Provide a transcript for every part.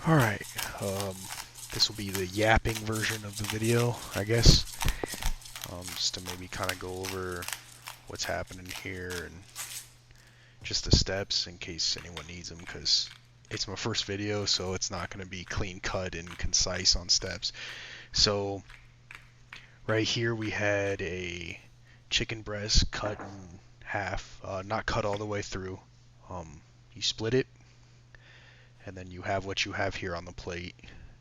Alright, this will be the yapping version of the video, I guess. Just to maybe kind of go over what's happening here and just the steps in case anyone needs them, because it's my first video, so it's not going to be clean cut and concise on steps. So right here we had a chicken breast cut in half, not cut all the way through. You split it, and then you have what you have here on the plate.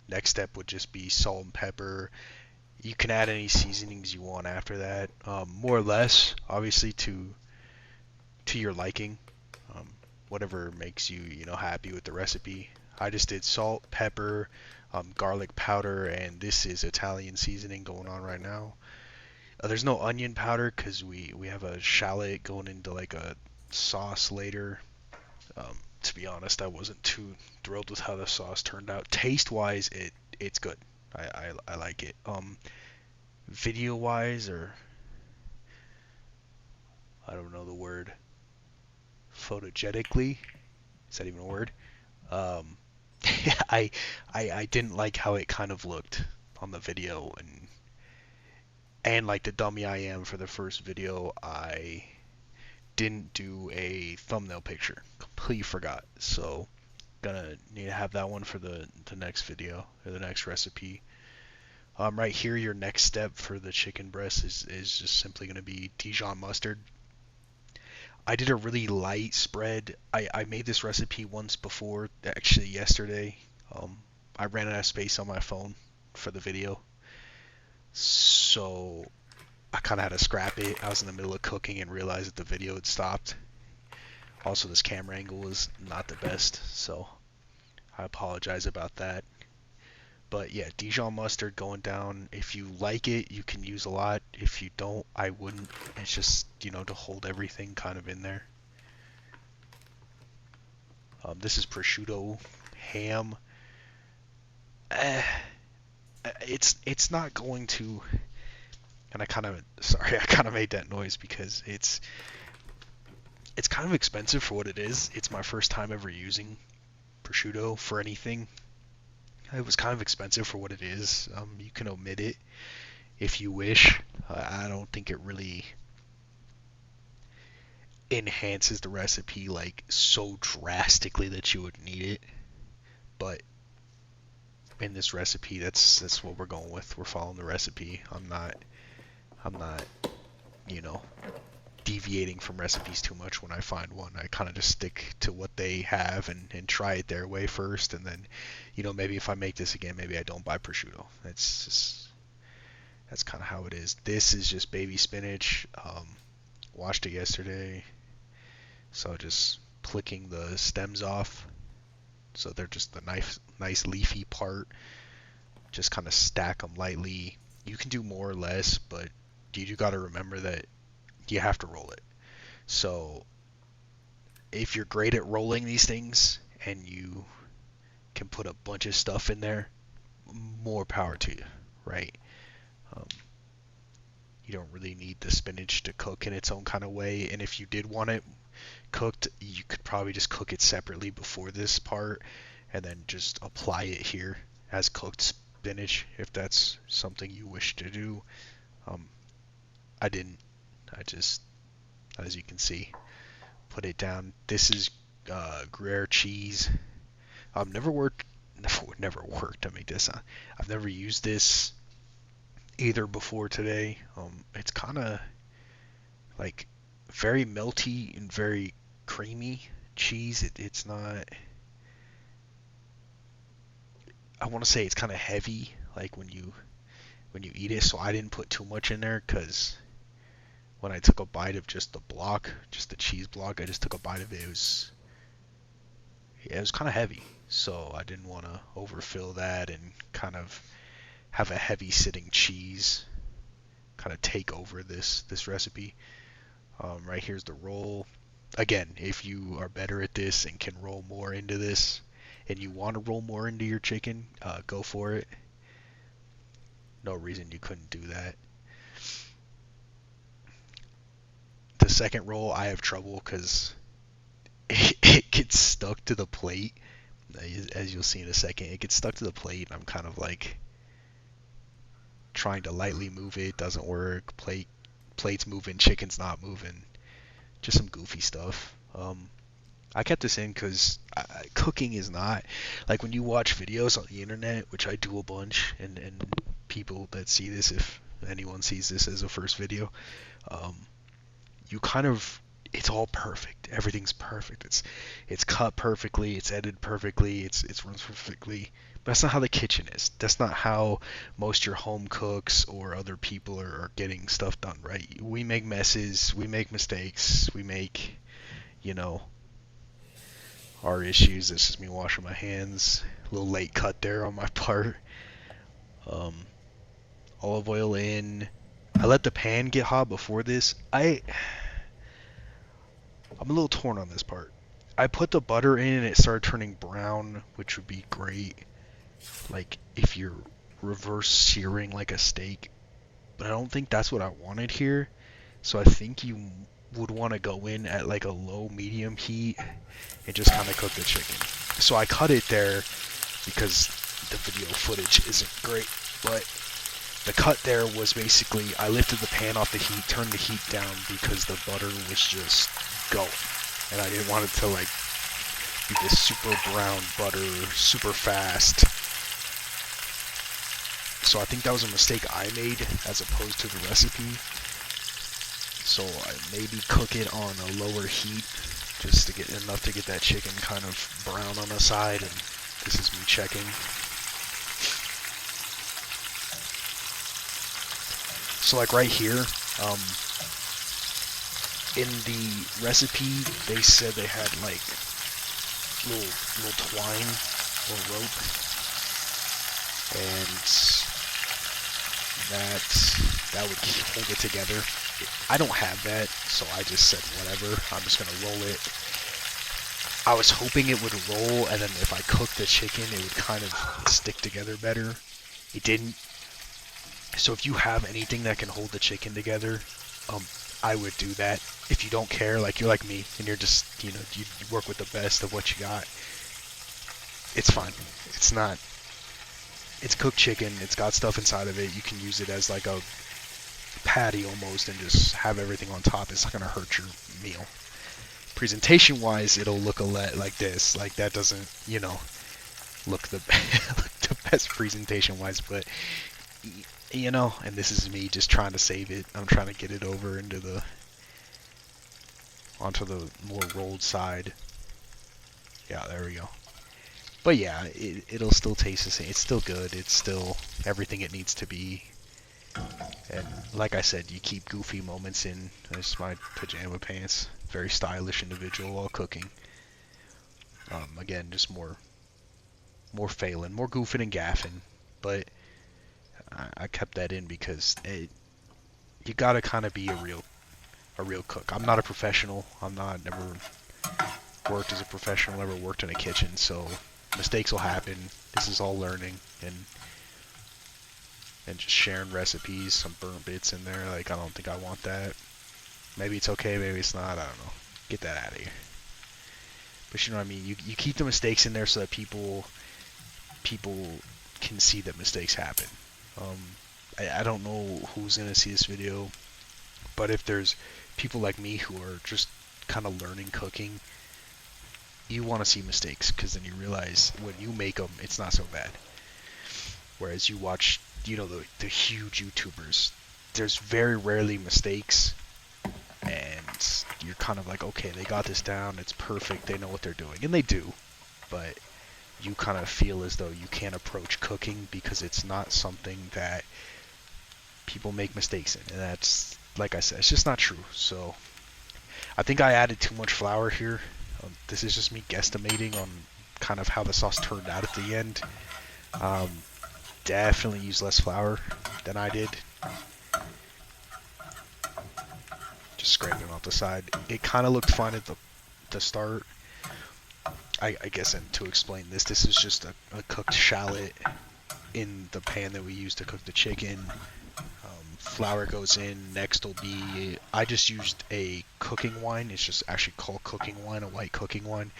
Next step would just be salt and pepper. You can add any seasonings you want after that, more or less, obviously to your liking, um, whatever makes you happy with the recipe. I just did salt, pepper, garlic powder, and this is Italian seasoning going on right now. There's no onion powder because we have a shallot going into like a sauce later. To be honest, I wasn't too thrilled with how the sauce turned out. Taste wise, it's good. I like it. Video wise, or I don't know the word. Photogenically, is that even a word? Um, I didn't like how it kind of looked on the video, and like the dummy I am for the first video, I didn't do a thumbnail picture. Completely forgot. So gonna need to have that one for the next video or the next recipe. Right here, your next step for the chicken breast is just simply gonna be Dijon mustard. I did a really light spread. I made this recipe once before, actually yesterday. Um, I ran out of space on my phone for the video, so I kind of had to scrap it. I was in the middle of cooking and realized that the video had stopped. Also, this camera angle was not the best, so I apologize about that. But yeah, Dijon mustard going down. If you like it, you can use a lot. If you don't, I wouldn't. It's just, to hold everything kind of in there. This is prosciutto ham. Eh, it's not going to. And sorry, I kind of made that noise because it's kind of expensive for what it is. It's my first time ever using prosciutto for anything. It was kind of expensive for what it is. You can omit it if you wish. I don't think it really enhances the recipe like so drastically that you would need it. But in this recipe, that's what we're going with. We're following the recipe. I'm not, you know, deviating from recipes too much when I find one. I kind of just stick to what they have and try it their way first, and then, maybe if I make this again, maybe I don't buy prosciutto. That's kind of how it is. This is just baby spinach. Washed it yesterday, so just plicking the stems off, so they're just the nice leafy part. Just kind of stack them lightly. You can do more or less, but you got to remember that you have to roll it. So if you're great at rolling these things and you can put a bunch of stuff in there, more power to you, right? Um, you don't really need the spinach to cook in its own kind of way, and if you did want it cooked, you could probably just cook it separately before this part and then just apply it here as cooked spinach if that's something you wish to do. Um, I didn't. I just, as you can see, put it down. This is Gruyere cheese. Never worked. Never worked to make this. I've never used this either before today. It's kind of like very melty and very creamy cheese. It's not. I want to say it's kind of heavy, like when you eat it. So I didn't put too much in there because when I took a bite of just the block, just the cheese block, I just took a bite of it. It was kind of heavy, so I didn't want to overfill that and kind of have a heavy sitting cheese kind of take over this recipe. Right here's the roll. Again, if you are better at this and can roll more into this, and you want to roll more into your chicken, go for it. No reason you couldn't do that. The second roll, I have trouble because it gets stuck to the plate. as you'll see in a second, it gets stuck to the plate, and I'm kind of like trying to lightly move it. Doesn't work. Plate's moving, chicken's not moving. Just some goofy stuff. I kept this in because cooking is not like when you watch videos on the internet, which I do a bunch, and people that see this, if anyone sees this as a first video, um, you kind of it's all perfect. Everything's perfect. It's cut perfectly. It's edited perfectly. It's runs perfectly. But that's not how the kitchen is. That's not how most your home cooks or other people are getting stuff done, right? We make messes. We make mistakes. We make, you know, our issues. This is me washing my hands. A little late cut there on my part. Um, Olive oil in. I let the pan get hot before this. I'm a little torn on this part. I put the butter in and it started turning brown, which would be great. Like if you're reverse searing like a steak. But I don't think that's what I wanted here. So I think you would want to go in at like a low medium heat and just kind of cook the chicken. So I cut it there because the video footage isn't great. But the cut there was basically I lifted the pan off the heat, turned the heat down because the butter was just going. And I didn't want it to like be this super brown butter, super fast. So I think that was a mistake I made as opposed to the recipe. So I maybe cook it on a lower heat just to get enough to get that chicken kind of brown on the side. And this is me checking. So like right here, in the recipe, they said they had like little twine or rope, and that would hold it together. I don't have that, so I just said whatever. I'm just gonna roll it. I was hoping it would roll, and then if I cooked the chicken, it would kind of stick together better. It didn't. So if you have anything that can hold the chicken together, I would do that. If you don't care, like you're like me, and you're just, you work with the best of what you got, it's fine. It's cooked chicken. It's got stuff inside of it. You can use it as like a patty almost and just have everything on top. It's not going to hurt your meal. Presentation wise, it'll look a lot like this. Like that doesn't, look the best presentation wise, but and this is me just trying to save it. I'm trying to get it over onto the more rolled side. Yeah, there we go. But yeah, it'll still taste the same. It's still good. It's still everything it needs to be. And like I said, you keep goofy moments in. There's my pajama pants. Very stylish individual while cooking. Again, just more failing, more goofing and gaffing. But I kept that in because you gotta kind of be a real cook. I'm not a professional. Never worked as a professional. Never worked in a kitchen, so mistakes will happen. This is all learning and just sharing recipes. Some burnt bits in there. Like I don't think I want that. Maybe it's okay. Maybe it's not. I don't know. Get that out of here. But you know what I mean. You keep the mistakes in there so that people can see that mistakes happen. I don't know who's gonna see this video, but if there's people like me who are just kind of learning cooking, you want to see mistakes because then you realize when you make them, it's not so bad. Whereas you watch, the huge YouTubers, there's very rarely mistakes, and you're kind of like, okay, they got this down, it's perfect, they know what they're doing, and they do, but you kind of feel as though you can't approach cooking because it's not something that people make mistakes in, and that's, like I said, it's just not true. So I think I added too much flour here. This is just me guesstimating on kind of how the sauce turned out at the end. Definitely use less flour than I did. Just scraping off the side. It kind of looked fine at the start. I guess, and to explain this is just a cooked shallot in the pan that we use to cook the chicken. Flour goes in. Next will be, I just used a cooking wine. It's just actually called cooking wine, a white cooking wine.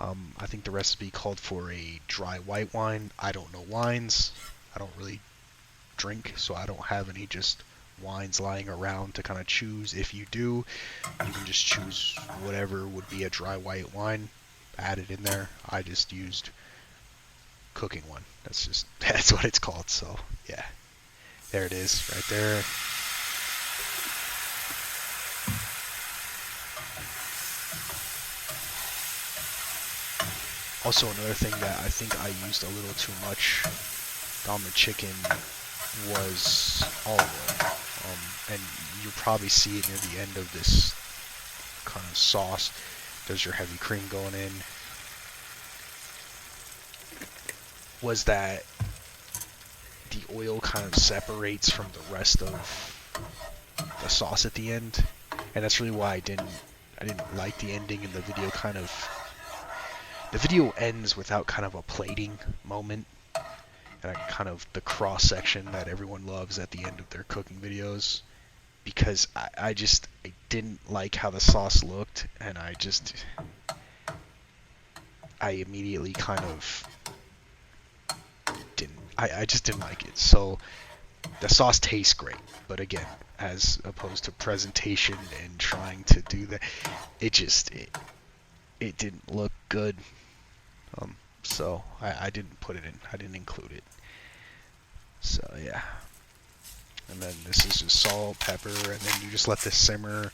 I think the recipe called for a dry white wine. I don't know wines. I don't really drink, so I don't have any just wines lying around to kind of choose. If you do, you can just choose whatever would be a dry white wine, add it in there. I just used cooking one. That's what it's called. So yeah, there it is right there. Also, another thing that I think I used a little too much on the chicken was olive oil. And you'll probably see it near the end of this kind of sauce. There's your heavy cream going in. Was that the oil kind of separates from the rest of the sauce at the end, and that's really why I didn't like the ending in the video. The video ends without kind of a plating moment, and kind of the cross section that everyone loves at the end of their cooking videos, because I didn't like how the sauce looked, and I immediately kind of I just didn't like it. So the sauce tastes great, but again, as opposed to presentation and trying to do that, it didn't look good. So I didn't put it in. I didn't include it. So yeah. And then this is just salt, pepper, and then you just let this simmer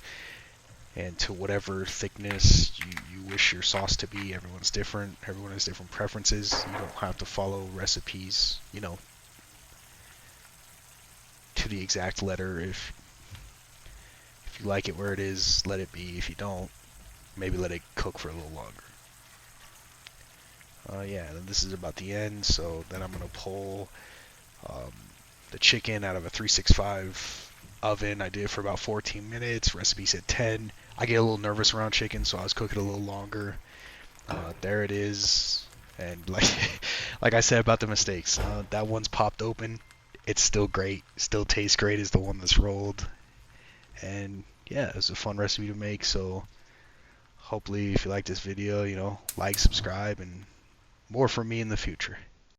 and to whatever thickness you wish your sauce to be. Everyone's different. Everyone has different preferences. You don't have to follow recipes, to the exact letter. If you like it where it is, let it be. If you don't, maybe let it cook for a little longer. Yeah, then this is about the end, so then I'm going to pull the chicken out of a 365 oven. I did it for about 14 minutes. Recipe said 10. I get a little nervous around chicken, so I was cooking a little longer. There it is. And like I said about the mistakes, that one's popped open. It's still great. Still tastes great as the one that's rolled. And yeah, it was a fun recipe to make. So hopefully if you like this video, like, subscribe, and more from me in the future.